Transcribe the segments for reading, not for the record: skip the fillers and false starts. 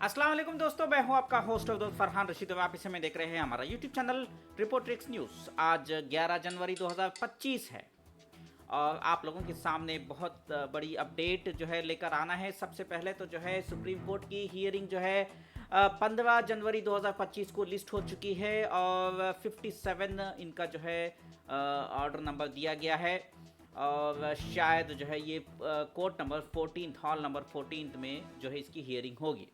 अस्सलाम वालेकुम दोस्तों, मैं हूं आपका होस्ट और दोस्त फरहान रशीद और आप इस समय देख रहे हैं हमारा यूट्यूब चैनल रिपोर्ट्रिक्स न्यूज़। आज 11 जनवरी 2025 है और आप लोगों के सामने बहुत बड़ी अपडेट जो है लेकर आना है। सबसे पहले तो जो है सुप्रीम कोर्ट की हियरिंग जो है 15 जनवरी 2025 को लिस्ट हो चुकी है और 57 इनका जो है ऑर्डर नंबर दिया गया है और शायद जो है ये कोर्ट नंबर 14 हॉल नंबर 14 में जो है इसकी हियरिंग होगी।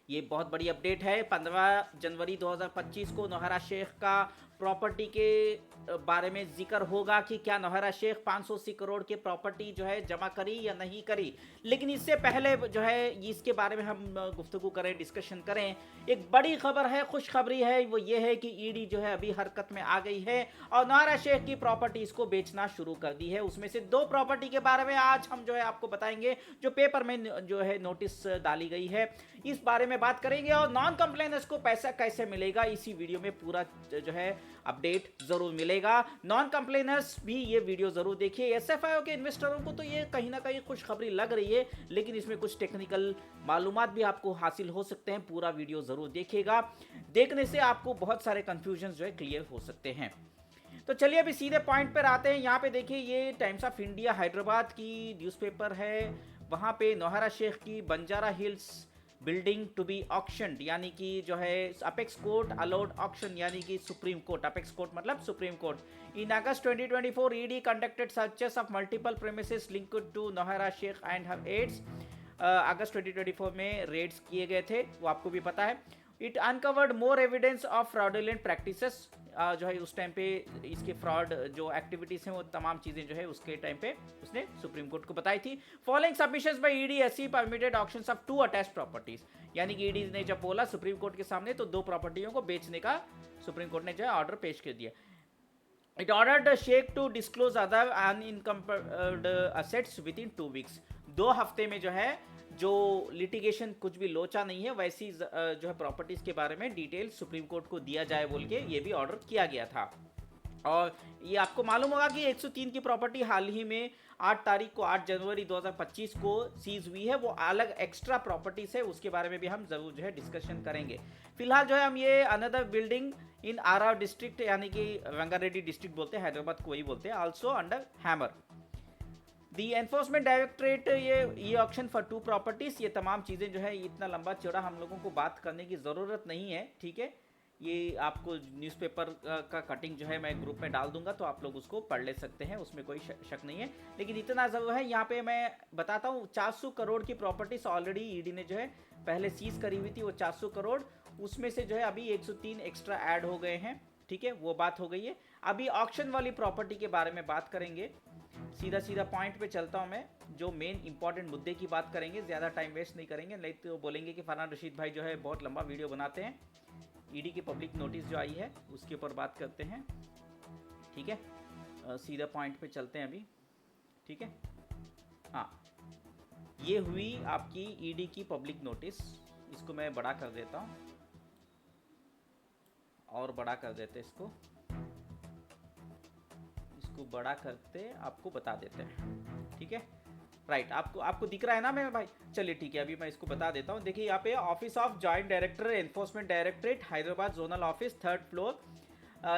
ये बहुत बड़ी अपडेट है। 15 जनवरी 2025 को नौहरा शेख का प्रॉपर्टी के बारे में जिक्र होगा कि क्या नौहरा शेख 580 करोड़ के प्रॉपर्टी जो है जमा करी या नहीं करी। लेकिन इससे पहले जो है इसके बारे में हम गुफ्तगू करें, डिस्कशन करें। एक बड़ी खबर है, खुशखबरी है, वो ये है कि ईडी जो है अभी हरकत में आ गई है और नौहरा शेख की प्रॉपर्टीज को बेचना शुरू कर दी है। उसमें से 2 प्रॉपर्टी के बारे में आज हम जो है आपको बताएंगे, जो पेपर में जो है नोटिस डाली गई है, इस बारे में बात करेंगे। और नॉन कंप्लेनेंस को पैसा कैसे मिलेगा, इसी वीडियो में पूरा जो है अपडेट जरूर मिलेगा। नॉन कंप्लेनर्स भी ये वीडियो जरूर देखिए। एसएफआईओ के इन्वेस्टरों को तो ये कहीं ना कहीं खुशखबरी लग रही है, लेकिन इसमें कुछ टेक्निकल मालूमात भी आपको हासिल हो सकते हैं। पूरा वीडियो जरूर देखिएगा, देखने से आपको बहुत सारे कंफ्यूजन जो है क्लियर हो सकते हैं। तो चलिए अभी सीधे पॉइंट पर आते हैं। यहाँ पे देखिए, ये टाइम्स ऑफ इंडिया हैदराबाद की न्यूज़पेपर है। वहाँ पे नौहरा शेख की Banjara hills building to be auctioned, यानी कि जो है अपेक्स कोर्ट अलाउड ऑक्शन, यानी कि सुप्रीम कोर्ट, अपेक्स कोर्ट मतलब supreme court. In August 2024 ED conducted searches of multiple premises linked to Nowhera Shaikh and her aides. अगस्त 2024 में रेड्स किए गए थे, वो आपको भी पता है। It uncovered more evidence of fraudulent practices, जो है उस टाइम पे इसके फ्रॉड जो एक्टिविटीज हैं वो तमाम चीज़ें जो है उसके टाइम पे उसने सुप्रीम कोर्ट को बताई थी। Following submissions by ED SC permitted auctions of 2 attached properties, यानी कि ईडी ने जब बोला सुप्रीम कोर्ट के सामने तो 2 प्रॉपर्टियों को बेचने का सुप्रीम कोर्ट ने जो है ऑर्डर पेश कर दिया। It ordered Shaikh to disclose other unencumbered assets within 2 weeks. 2 हफ्ते में जो है जो लिटिगेशन कुछ भी लोचा नहीं है वैसी जो है प्रॉपर्टीज के बारे में डिटेल सुप्रीम कोर्ट को दिया जाए बोल के ये भी ऑर्डर किया गया था। और ये आपको मालूम होगा कि 103 की प्रॉपर्टी हाल ही में 8 तारीख को 8 जनवरी 2025 को सीज हुई है। वो अलग एक्स्ट्रा प्रॉपर्टीज है, उसके बारे में भी हम जरूर जो है डिस्कशन करेंगे। फिलहाल जो है हम ये another building in RR district, यानी कि रंगारेड्डी डिस्ट्रिक्ट बोलते हैं, हैदराबाद को वही बोलते हैं, आल्सो अंडर हैमर। दी एनफोर्समेंट डायरेक्टरेट ये ऑक्शन फॉर 2 प्रॉपर्टीज, ये तमाम चीज़ें जो है इतना लंबा चौड़ा हम लोगों को बात करने की ज़रूरत नहीं है, ठीक है। ये आपको न्यूज़पेपर का कटिंग जो है मैं ग्रुप में डाल दूंगा, तो आप लोग उसको पढ़ ले सकते हैं, उसमें कोई शक नहीं है। लेकिन इतना ज़रूर है, यहाँ पे मैं बताता हूँ 400 करोड़ की प्रॉपर्टीज ऑलरेडी ईडी ने जो है पहले सीज करी हुई थी। वो 400 करोड़ उसमें से जो है अभी 103 एक्स्ट्रा ऐड हो गए हैं, ठीक है, वो बात हो गई है। अभी ऑक्शन वाली प्रॉपर्टी के बारे में बात करेंगे। सीधा सीधा पॉइंट पे चलता हूँ मैं, जो मेन इंपॉर्टेंट मुद्दे की बात करेंगे, ज़्यादा टाइम वेस्ट नहीं करेंगे, नहीं तो बोलेंगे कि फरहान रशीद भाई जो है बहुत लंबा वीडियो बनाते हैं। ईडी की पब्लिक नोटिस जो आई है उसके ऊपर बात करते हैं, ठीक है। सीधा पॉइंट पे चलते हैं अभी, ठीक है। हाँ, ये हुई आपकी ईडी की पब्लिक नोटिस। इसको मैं बड़ा कर देता हूँ और बड़ा कर देते इसको बड़ा करते आपको बता देते हैं, ठीक है। राइट, आपको दिख रहा है ना मैं भाई? चलिए ठीक है, अभी मैं इसको बता देता हूँ। देखिए यहाँ पे office of joint director enforcement directorate Hyderabad zonal office 3rd floor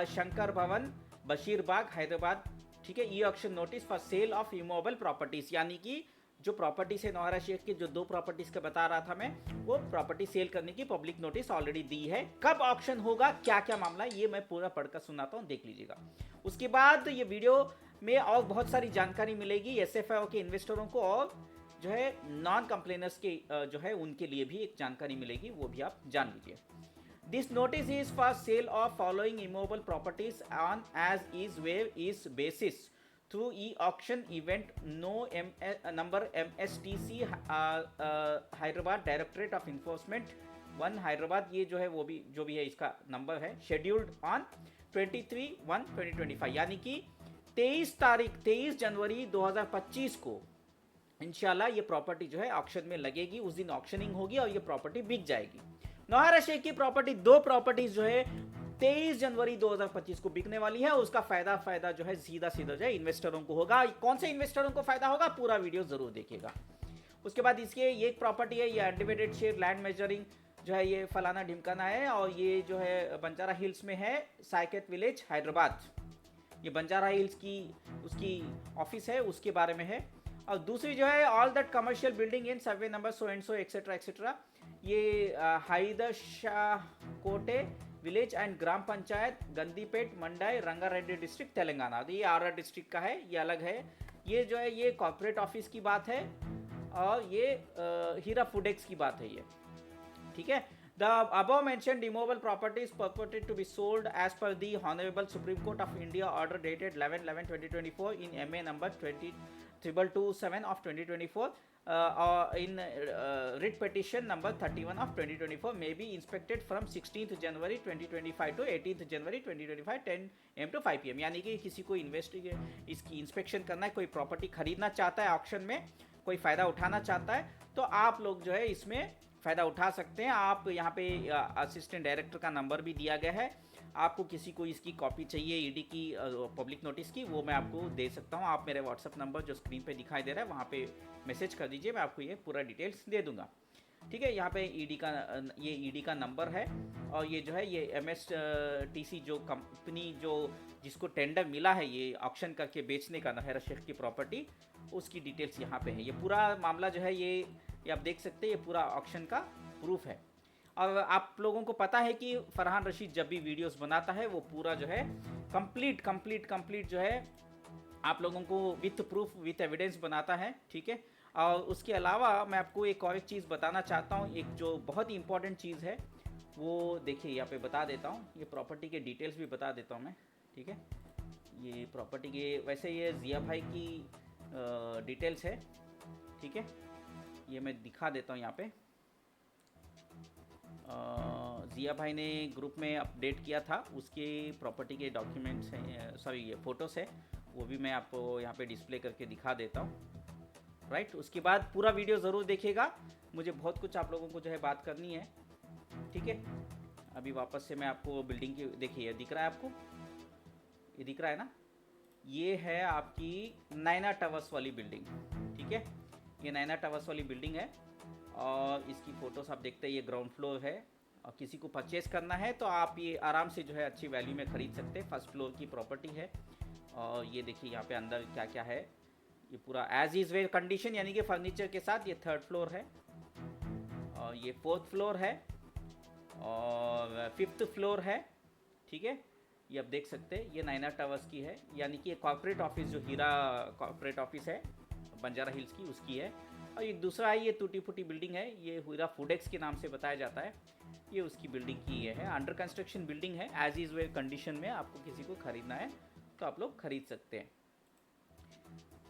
Shankar भवन बशीरबाग हैदराबाद, ठीक है। E auction notice for sale of immovable properties, यानी कि जो प्रॉपर्टी से नौहरा शेख के जो 2 प्रॉपर्टीज का बता रहा था मैं, वो प्रॉपर्टी सेल करने की पब्लिक नोटिस ऑलरेडी दी है। कब ऑक्शन होगा, क्या क्या मामला है, ये मैं पूरा पढ़कर सुनाता हूँ, देख लीजिएगा। उसके बाद ये वीडियो में और बहुत सारी जानकारी मिलेगी एसएफआईओ के इन्वेस्टरों को, और जो है नॉन कंप्लेनर्स के जो है उनके लिए भी एक जानकारी मिलेगी, वो भी आप जान लीजिए। This notice is for sale of following immovable properties on as is where is basis through e-auction event number MSTC Hyderabad directorate of enforcement 1 Hyderabad, ये जो है वो भी जो भी है इसका नंबर है, शेड्यूल्ड ऑन 23/1/2025, यानी कि 23 जनवरी 2025 को इंशाल्लाह ये प्रॉपर्टी जो है ऑक्शन में लगेगी। उस दिन ऑक्शनिंग होगी और ये प्रॉपर्टी बिक जाएगी। नौहरा शेख की प्रॉपर्टी 2 प्रॉपर्टीज जो है 23 जनवरी 2025 को बिकने वाली है। उसका फायदा जो है सीधा जो है इन्वेस्टरों को होगा। कौन से इन्वेस्टरों को फायदा होगा, पूरा वीडियो जरूर देखिएगा। उसके बाद इसके ये एक प्रॉपर्टी है, ये अनडिवाइडेड शेयर लैंड मेजरिंग जो है ये फलाना ढिमकाना है, और ये जो है बंजारा हिल्स में है, साइकेट विलेज हैदराबाद। ये बंजारा हिल्स की उसकी ऑफिस है, उसके बारे में है। और दूसरी जो है all that commercial building in survey number so and so etcetera etcetera, ये Hyder Shah Kote village and gram panchayat Gandipet mandal Rangareddy district Telangana. ये आर डिस्ट्रिक्ट का है, ये अलग है। ये जो है ये कॉर्पोरेट ऑफिस की बात है, और ये हीरा फूडेक्स की बात है ये, ठीक है। The above mentioned immovable properties purported to be sold as per the Honorable Supreme Court of India order dated 11/11/2024 in MA number 20227 of 2024 in writ petition number 31 of 2024 may be inspected from 16th January 2025 to 18th January 2025 10 AM to 5 PM। यानी कि किसी को इसकी inspection करना है, कोई property खरीदना चाहता है ऑक्शन में, कोई फ़ायदा उठाना चाहता है, तो आप लोग जो है इसमें फ़ायदा उठा सकते हैं। आप यहाँ पे असिस्टेंट डायरेक्टर का नंबर भी दिया गया है, आपको किसी को इसकी कॉपी चाहिए ईडी की पब्लिक नोटिस की, वो मैं आपको दे सकता हूँ। आप मेरे व्हाट्सअप नंबर जो स्क्रीन पे दिखाई दे रहा है वहाँ पे मैसेज कर दीजिए, मैं आपको ये पूरा डिटेल्स दे दूँगा, ठीक है। यहाँ पे ये ईडी का नंबर है, और ये जो है ये MSTC जो कंपनी जो जिसको टेंडर मिला है ये ऑक्शन करके बेचने का नहर शेख की प्रॉपर्टी, उसकी डिटेल्स यहाँ पे है। ये पूरा मामला जो है ये आप देख सकते हैं, ये पूरा ऑक्शन का प्रूफ है। और आप लोगों को पता है कि फरहान रशीद जब भी वीडियोस बनाता है वो पूरा जो है कंप्लीट जो है आप लोगों को विथ प्रूफ विथ एविडेंस बनाता है, ठीक है। और उसके अलावा मैं आपको एक और चीज़ बताना चाहता हूँ, एक जो बहुत ही इंपॉर्टेंट चीज़ है वो देखिए यहाँ पे बता देता हूँ। ये प्रॉपर्टी के डिटेल्स भी बता देता हूँ मैं, ठीक है। ये प्रॉपर्टी के वैसे ये जिया भाई की डिटेल्स है, ठीक है। ये मैं दिखा देता हूँ यहाँ पे। जिया भाई ने ग्रुप में अपडेट किया था, उसके प्रॉपर्टी के डॉक्यूमेंट्स हैं, सॉरी ये फ़ोटोज़ है, वो भी मैं आपको यहाँ पे डिस्प्ले करके दिखा देता हूँ, राइट। उसके बाद पूरा वीडियो ज़रूर देखिएगा, मुझे बहुत कुछ आप लोगों को जो है बात करनी है, ठीक है। अभी वापस से मैं आपको बिल्डिंग की देखिए, दिख रहा है आपको, ये दिख रहा है ना, ये है आपकी नैना टावर्स वाली बिल्डिंग, ठीक है। ये नैना टावर्स वाली बिल्डिंग है, और इसकी फ़ोटोस आप देखते हैं, ये ग्राउंड फ्लोर है, और किसी को परचेज़ करना है तो आप ये आराम से जो है अच्छी वैल्यू में ख़रीद सकते हैं। फर्स्ट फ्लोर की प्रॉपर्टी है, और ये देखिए यहाँ पे अंदर क्या क्या है, ये पूरा एज इज़ वेयर कंडीशन यानी कि फर्नीचर के साथ। ये 3rd फ्लोर है, और ये 4th फ्लोर है, और 5th फ्लोर है, ठीक है। ये आप देख सकते हैं, ये नैना टावर्स की है, यानी कि ये कॉर्पोरेट ऑफिस जो हीरा कॉर्पोरेट ऑफिस है बंजारा हिल्स की, उसकी है। और एक दूसरा है, ये टूटी फूटी बिल्डिंग है, ये हीरा फूडेक्स के नाम से बताया जाता है, ये उसकी बिल्डिंग की ये है। अंडर कंस्ट्रक्शन बिल्डिंग है, एज इज़ वेयर कंडीशन में। आपको किसी को ख़रीदना है तो आप लोग खरीद सकते हैं,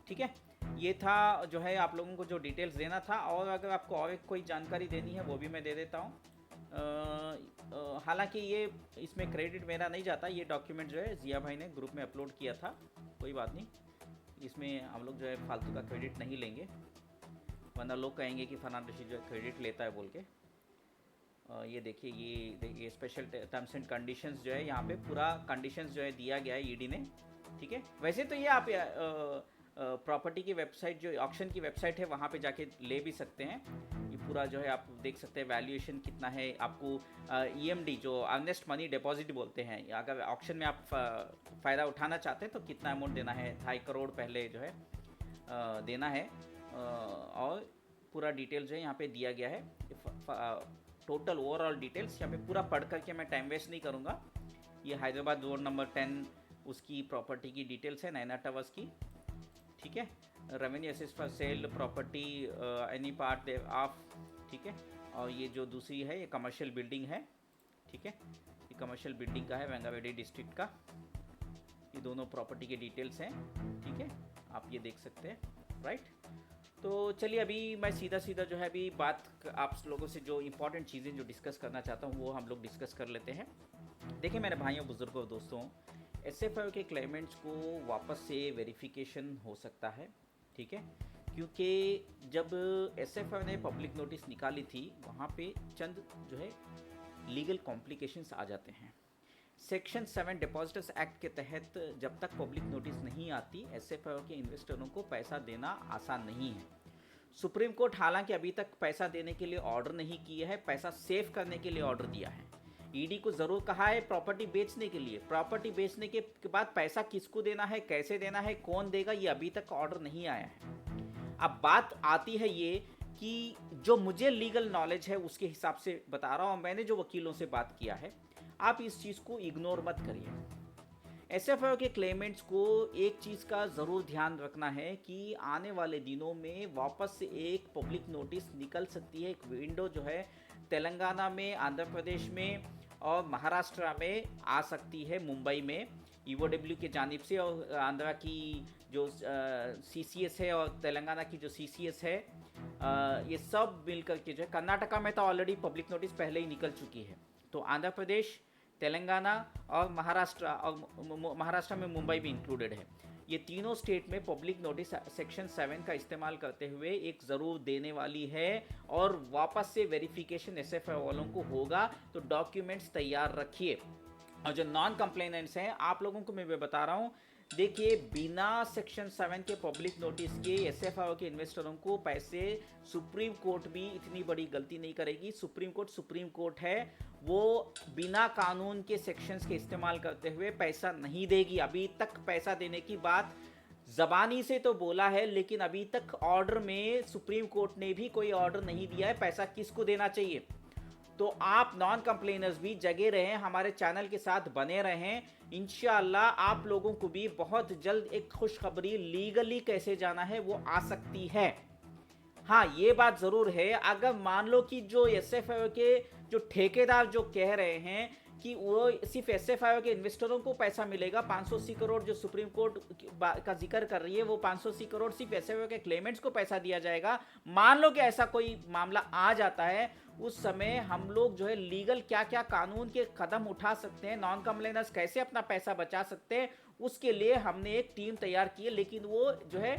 ठीक है। ये था जो है आप लोगों को जो डिटेल्स देना था, और अगर आपको और कोई जानकारी देनी है वो भी मैं दे देता हूँ। हालांकि ये इसमें क्रेडिट मेरा नहीं जाता, ये डॉक्यूमेंट जो है जिया भाई ने ग्रुप में अपलोड किया था, कोई बात नहीं, इसमें हम लोग जो है फालतू का क्रेडिट नहीं लेंगे, वरना लोग कहेंगे कि फरहान रशीद जो है क्रेडिट लेता है बोल के। ये देखिए, ये स्पेशल टर्म्स एंड कंडीशंस जो है यहाँ पे पूरा कंडीशंस जो है दिया गया है ईडी ने, ठीक है। वैसे तो ये आप प्रॉपर्टी की वेबसाइट जो ऑक्शन की वेबसाइट है वहाँ पे जाके ले भी सकते हैं। ये पूरा जो है आप देख सकते हैं वैल्यूएशन कितना है, आपको EMD जो अर्नेस्ट मनी डिपॉजिट बोलते हैं, अगर ऑक्शन में आप फ़ायदा उठाना चाहते हैं तो कितना अमाउंट देना है, 2.5 करोड़ पहले जो है देना है, और पूरा डिटेल जो है यहाँ पे दिया गया है, टोटल ओवरऑल डिटेल्स यहाँ पे पूरा पढ़ करके मैं टाइम वेस्ट नहीं करूँगा। ये हैदराबाद रोड नंबर 10 उसकी प्रॉपर्टी की डिटेल्स है, नैना टावर्स की, ठीक है। Revenue assess for sale property any part of, ठीक है। और ये जो दूसरी है ये कमर्शियल बिल्डिंग है, ठीक है। ये कमर्शियल बिल्डिंग का है रंगारेड्डी डिस्ट्रिक्ट का, ये दोनों प्रॉपर्टी के डिटेल्स हैं, ठीक है। आप ये देख सकते हैं, राइट। तो चलिए अभी मैं सीधा जो है अभी बात आप लोगों से जो इम्पोर्टेंट चीज़ें जो डिस्कस करना चाहता हूँ वो हम लोग डिस्कस कर लेते हैं। देखिए मेरे भाइयों बुज़ुर्गों दोस्तों, SFI के क्लेमेंट्स को वापस से वेरिफिकेशन हो सकता है, ठीक है। क्योंकि जब SFI ने पब्लिक नोटिस निकाली थी वहाँ पे चंद जो है लीगल कॉम्प्लिकेशंस आ जाते हैं। सेक्शन 7 डिपॉजिटर्स एक्ट के तहत जब तक पब्लिक नोटिस नहीं आती SFI के इन्वेस्टरों को पैसा देना आसान नहीं है। सुप्रीम कोर्ट हालांकि अभी तक पैसा देने के लिए ऑर्डर नहीं किया है, पैसा सेव करने के लिए ऑर्डर दिया है। ईडी को जरूर कहा है प्रॉपर्टी बेचने के लिए, प्रॉपर्टी बेचने के बाद पैसा किसको देना है, कैसे देना है, कौन देगा, ये अभी तक ऑर्डर नहीं आया है। अब बात आती है ये कि जो मुझे लीगल नॉलेज है उसके हिसाब से बता रहा हूँ, मैंने जो वकीलों से बात किया है, आप इस चीज़ को इग्नोर मत करिए। एसएफआईओ के क्लेमेंट्स को एक चीज़ का ज़रूर ध्यान रखना है कि आने वाले दिनों में वापस से एक पब्लिक नोटिस निकल सकती है, एक विंडो जो है तेलंगाना में, आंध्र प्रदेश में और महाराष्ट्र में आ सकती है, मुंबई में ईओडब्ल्यू की जानिब से, और आंध्रा की जो सीसीएस है और तेलंगाना की जो सीसीएस है, ये सब मिलकर के जो है, कर्नाटका में तो ऑलरेडी पब्लिक नोटिस पहले ही निकल चुकी है। तो आंध्र प्रदेश, तेलंगाना और महाराष्ट्र में मुंबई भी इंक्लूडेड है। ये तीनों स्टेट में पब्लिक नोटिस सेक्शन 7 का इस्तेमाल करते हुए एक ज़रूर देने वाली है, और वापस से वेरिफिकेशन एसएफआईओ वालों को होगा। तो डॉक्यूमेंट्स तैयार रखिए। और जो नॉन कंप्लेनेंट्स हैं, आप लोगों को मैं बता रहा हूँ, देखिए बिना सेक्शन 7 के पब्लिक नोटिस के एसएफआईओ के इन्वेस्टरों को पैसे, सुप्रीम कोर्ट भी इतनी बड़ी गलती नहीं करेगी। सुप्रीम कोर्ट है, वो बिना कानून के सेक्शंस के इस्तेमाल करते हुए पैसा नहीं देगी। अभी तक पैसा देने की बात जबानी से तो बोला है, लेकिन अभी तक ऑर्डर में सुप्रीम कोर्ट ने भी कोई ऑर्डर नहीं दिया है पैसा किसको देना चाहिए। तो आप नॉन कंप्लेनर्स भी जगे रहें, हमारे चैनल के साथ बने रहें। इंशाअल्लाह आप लोगों को भी बहुत जल्द एक खुशखबरी लीगली कैसे जाना है वो आ सकती है। हाँ, ये बात ज़रूर है, अगर मान लो कि जो एसएफआईओ के जो ठेकेदार जो कह रहे हैं कि वो सिर्फ एसएफआईओ के इन्वेस्टरों को पैसा मिलेगा, 580 करोड़ जो सुप्रीम कोर्ट का जिक्र कर रही है, वो 580 करोड़ सिर्फ एसएफआईओ के क्लेमेंट्स को पैसा दिया जाएगा। मान लो कि ऐसा कोई मामला आ जाता है, उस समय हम लोग जो है लीगल क्या क्या कानून के कदम उठा सकते हैं, नॉन कंप्लेनर्स कैसे अपना पैसा बचा सकते हैं, उसके लिए हमने एक टीम तैयार की है। लेकिन वो जो है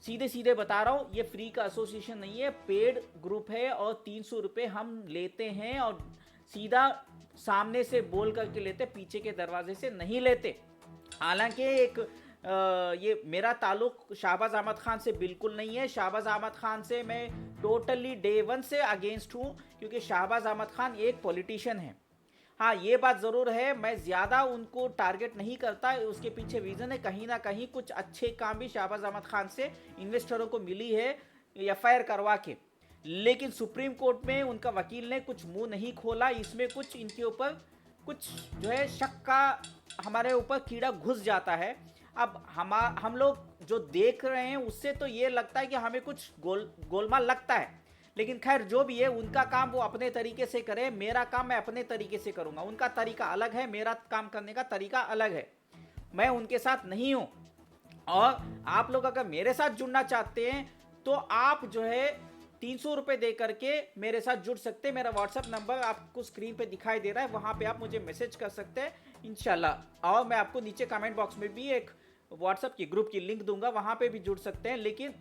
सीधे सीधे बता रहा हूँ, ये फ्री का एसोसिएशन नहीं है, पेड ग्रुप है, और 300 रुपये हम लेते हैं, और सीधा सामने से बोल करके लेते, पीछे के दरवाजे से नहीं लेते। हालांकि ये मेरा ताल्लुक शाहबाज अहमद खान से बिल्कुल नहीं है। शाहबाज अहमद खान से मैं टोटली डे 1 से अगेंस्ट हूँ, क्योंकि शाहबाज अहमद खान एक पॉलिटिशियन है। हाँ, ये बात ज़रूर है, मैं ज़्यादा उनको टारगेट नहीं करता, उसके पीछे रीज़न है, कहीं ना कहीं कुछ अच्छे काम भी शाहबाज अहमद खान से इन्वेस्टरों को मिली है एफआईआर करवा के। लेकिन सुप्रीम कोर्ट में उनका वकील ने कुछ मुंह नहीं खोला, इसमें कुछ इनके ऊपर कुछ जो है शक का हमारे ऊपर कीड़ा घुस जाता है। अब हम लोग जो देख रहे हैं उससे तो ये लगता है कि हमें कुछ गोलमाल लगता है, लेकिन खैर जो भी है, उनका काम वो अपने तरीके से करे, मेरा काम मैं अपने तरीके से करूँगा। उनका तरीका अलग है, मेरा काम करने का तरीका अलग है, मैं उनके साथ नहीं हूँ। और आप लोग अगर मेरे साथ जुड़ना चाहते हैं तो आप जो है 300 रुपये दे करके मेरे साथ जुड़ सकते हैं। मेरा व्हाट्सअप नंबर आपको स्क्रीन पे दिखाई दे रहा है, वहाँ पे आप मुझे मैसेज कर सकते हैं इंशाल्लाह। और मैं आपको नीचे कमेंट बॉक्स में भी एक व्हाट्सअप की ग्रुप की लिंक दूंगा, वहाँ पे भी जुड़ सकते हैं। लेकिन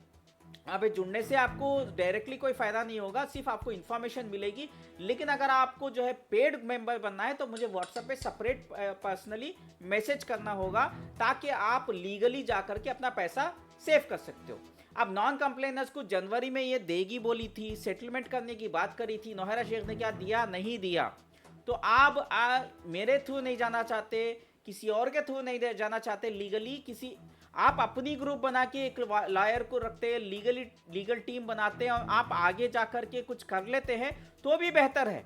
वहाँ पे जुड़ने से आपको डायरेक्टली कोई फ़ायदा नहीं होगा, सिर्फ आपको इन्फॉर्मेशन मिलेगी। लेकिन अगर आपको जो है पेड मेंबर बनना है तो मुझे व्हाट्सएप पे सेपरेट पर्सनली मैसेज करना होगा, ताकि आप लीगली जा करके अपना पैसा सेव कर सकते हो। अब नॉन कंप्लेनर्स को जनवरी में ये देगी बोली थी, सेटलमेंट करने की बात करी थी, नौहरा शेख ने क्या दिया, नहीं दिया। तो आप मेरे थ्रू नहीं जाना चाहते, किसी और के थ्रू नहीं जाना चाहते लीगली, किसी आप अपनी ग्रुप बना के एक लॉयर को रखते हैं, लीगल टीम बनाते हैं और आप आगे जा कर के कुछ कर लेते हैं तो भी बेहतर है।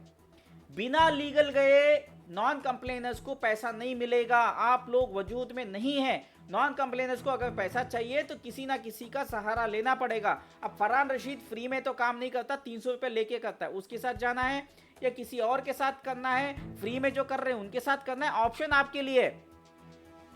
बिना लीगल गए नॉन कंप्लेनर्स को पैसा नहीं मिलेगा, आप लोग वजूद में नहीं है। नॉन कंप्लेनर्स को अगर पैसा चाहिए तो किसी ना किसी का सहारा लेना पड़ेगा। अब फरहान रशीद फ्री में तो काम नहीं करता, 300 रुपये लेके करता है, उसके साथ जाना है या किसी और के साथ करना है, फ्री में जो कर रहे हैं उनके साथ करना है, ऑप्शन आपके लिए है।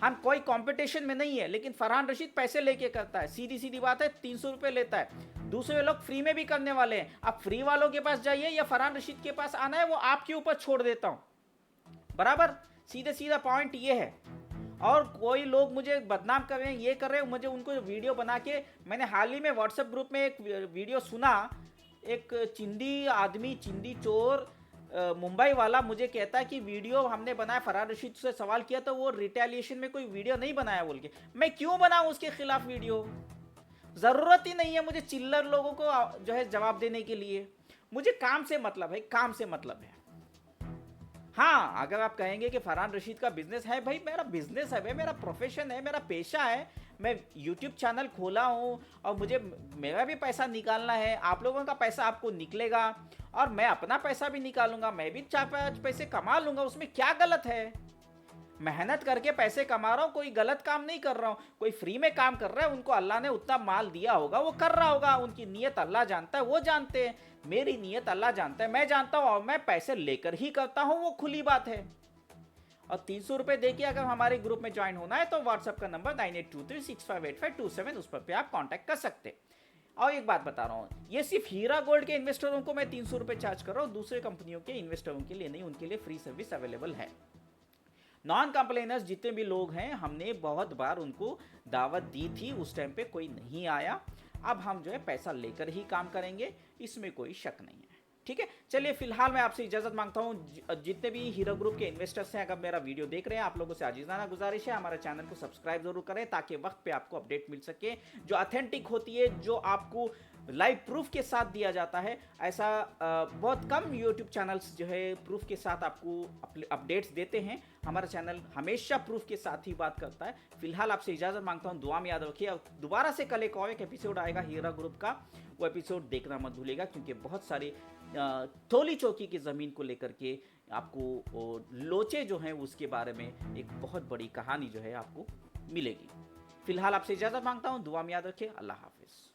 हम कोई कंपटीशन में नहीं है, लेकिन फरहान रशीद पैसे लेके करता है, सीधी सीधी बात है, 300 रुपये लेता है। दूसरे लोग फ्री में भी करने वाले हैं। अब फ्री वालों के पास जाइए या फरहान रशीद के पास आना है, वो आपके ऊपर छोड़ देता हूं, बराबर, सीधे सीधा पॉइंट ये है। और कोई लोग मुझे बदनाम कर रहे हैं, ये कर रहे हैं, मुझे उनको वीडियो बना के, मैंने हाल ही में व्हाट्सएप ग्रुप में एक वीडियो सुना, एक चिंदी आदमी, चिंदी चोर मुंबई वाला मुझे कहता है कि वीडियो हमने बनाया, फरहान रशीद से सवाल किया तो वो रिटेलिएशन में कोई वीडियो नहीं बनाया बोल के। मैं क्यों बनाऊं उसके खिलाफ वीडियो? ज़रूरत ही नहीं है मुझे चिल्लर लोगों को जो है जवाब देने के लिए। मुझे काम से मतलब है, काम से मतलब है। हाँ, अगर आप कहेंगे कि फरहान रशीद का बिजनेस है, भाई मेरा बिजनेस है, भाई मेरा प्रोफेशन है, मेरा पेशा है। मैं यूट्यूब चैनल खोला हूँ और मुझे मेरा भी पैसा निकालना है, आप लोगों का पैसा आपको निकलेगा और मैं अपना पैसा भी निकालूंगा, मैं भी 4-5 पैसे कमा लूंगा, उसमें क्या गलत है? मेहनत करके पैसे कमा रहा हूँ, कोई गलत काम नहीं कर रहा हूँ। कोई फ्री में काम कर रहा है, उनको अल्लाह ने उतना माल दिया होगा, वो कर रहा होगा, उनकी नीयत अल्लाह जानता है, वो जानते हैं। मेरी नीयत अल्लाह जानता है, मैं जानता हूँ और मैं पैसे लेकर ही करता हूँ, वो खुली बात है। और 300 रुपये दे के अगर हमारे ग्रुप में ज्वाइन होना है तो व्हाट्सअप का नंबर 9823658527 उस पर आप कॉन्टैक्ट कर सकते हैं। और एक बात बता रहा हूँ, ये सिर्फ हीरा गोल्ड के इन्वेस्टरों को मैं 300 रुपये चार्ज कर रहा हूँ, दूसरे कंपनियों के इन्वेस्टरों के लिए नहीं, उनके लिए फ्री सर्विस अवेलेबल है। नॉन कंप्लेनर्स जितने भी लोग हैं, हमने बहुत बार उनको दावत दी थी, उस टाइम पे कोई नहीं आया। अब हम जो है पैसा लेकर ही काम करेंगे, इसमें कोई शक नहीं है। ठीक है, चलिए फिलहाल मैं आपसे इजाजत मांगता हूँ। जितने भी हीरो ग्रुप के इन्वेस्टर्स हैं, अगर मेरा वीडियो देख रहे हैं, आप लोगों से आजीजाना गुजारिश है हमारे चैनल को सब्सक्राइब जरूर करें ताकि वक्त पे आपको अपडेट मिल सके, जो ऑथेंटिक होती है, जो आपको लाइव प्रूफ के साथ दिया जाता है। ऐसा बहुत कम यूट्यूब चैनल्स जो है प्रूफ के साथ आपको अपडेट्स देते हैं। हमारा चैनल हमेशा प्रूफ के साथ ही बात करता है। फिलहाल आपसे इजाज़त मांगता हूँ, दुआ में याद रखिए। और दोबारा से कल एक और एक एपिसोड आएगा हीरा ग्रुप का, वो एपिसोड देखना मत भूलिएगा, क्योंकि बहुत सारी थोली चौकी की ज़मीन को लेकर के आपको लोचे जो हैं उसके बारे में एक बहुत बड़ी कहानी जो है आपको मिलेगी। फिलहाल आपसे इजाज़त मांगता हूँ, दुआ में याद रखिए। अल्लाह हाफिज़।